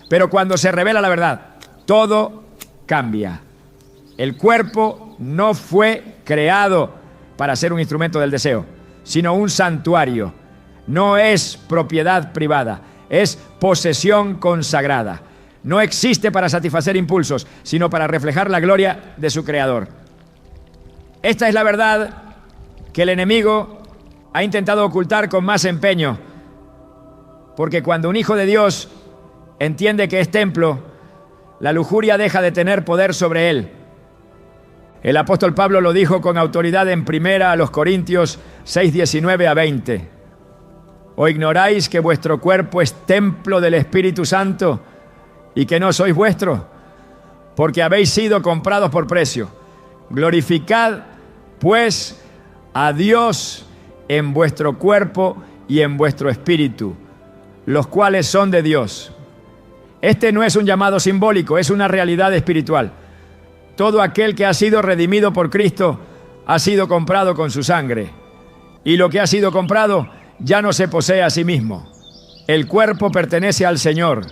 Pero cuando se revela la verdad, todo cambia. El cuerpo no fue creado para ser un instrumento del deseo, sino un santuario. No es propiedad privada, es posesión consagrada. No existe para satisfacer impulsos, sino para reflejar la gloria de su creador. Esta es la verdad que el enemigo ha intentado ocultar con más empeño, porque cuando un hijo de Dios entiende que es templo, la lujuria deja de tener poder sobre él. El apóstol Pablo lo dijo con autoridad en 1 Corintios 6, 19 a 20. ¿O ignoráis que vuestro cuerpo es templo del Espíritu Santo y que no sois vuestros? Porque habéis sido comprados por precio. Glorificad, pues, a Dios en vuestro cuerpo y en vuestro espíritu, los cuales son de Dios. Este no es un llamado simbólico, es una realidad espiritual. Todo aquel que ha sido redimido por Cristo ha sido comprado con su sangre. Y lo que ha sido comprado ya no se posee a sí mismo. El cuerpo pertenece al Señor.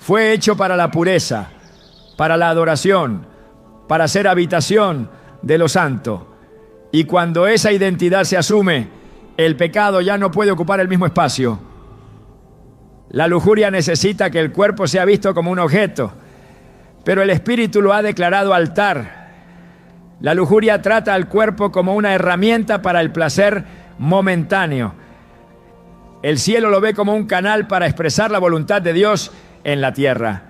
Fue hecho para la pureza, para la adoración, para ser habitación de lo santo. Y cuando esa identidad se asume, el pecado ya no puede ocupar el mismo espacio. La lujuria necesita que el cuerpo sea visto como un objeto, pero el Espíritu lo ha declarado altar. La lujuria trata al cuerpo como una herramienta para el placer momentáneo. El cielo lo ve como un canal para expresar la voluntad de Dios en la tierra.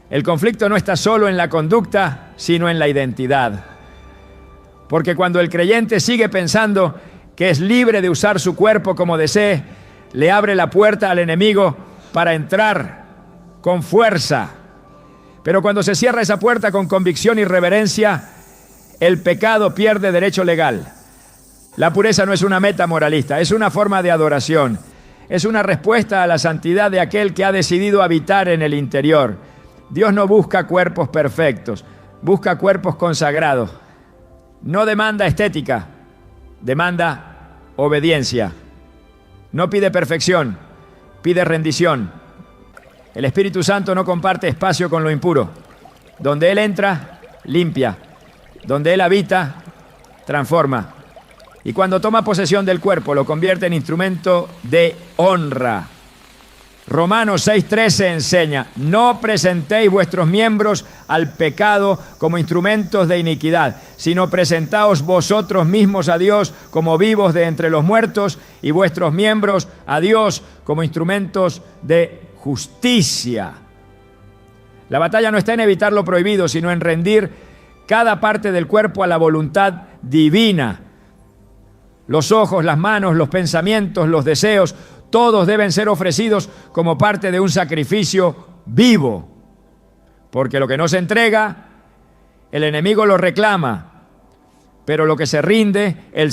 El conflicto no está solo en la conducta, sino en la identidad. Porque cuando el creyente sigue pensando que es libre de usar su cuerpo como desee, le abre la puerta al enemigo para entrar con fuerza. Pero cuando se cierra esa puerta con convicción y reverencia, el pecado pierde derecho legal. La pureza no es una meta moralista, es una forma de adoración. Es una respuesta a la santidad de aquel que ha decidido habitar en el interior. Dios no busca cuerpos perfectos, busca cuerpos consagrados. No demanda estética, demanda obediencia. No pide perfección, pide rendición. El Espíritu Santo no comparte espacio con lo impuro. Donde Él entra, limpia. Donde Él habita, transforma. Y cuando toma posesión del cuerpo, lo convierte en instrumento de honra. Romanos 6:13 enseña: no presentéis vuestros miembros al pecado como instrumentos de iniquidad, sino presentaos vosotros mismos a Dios como vivos de entre los muertos y vuestros miembros a Dios como instrumentos de justicia. La batalla no está en evitar lo prohibido, sino en rendir cada parte del cuerpo a la voluntad divina. Los ojos, las manos, los pensamientos, los deseos, todos deben ser ofrecidos como parte de un sacrificio vivo. Porque lo que no se entrega, el enemigo lo reclama, pero lo que se rinde, el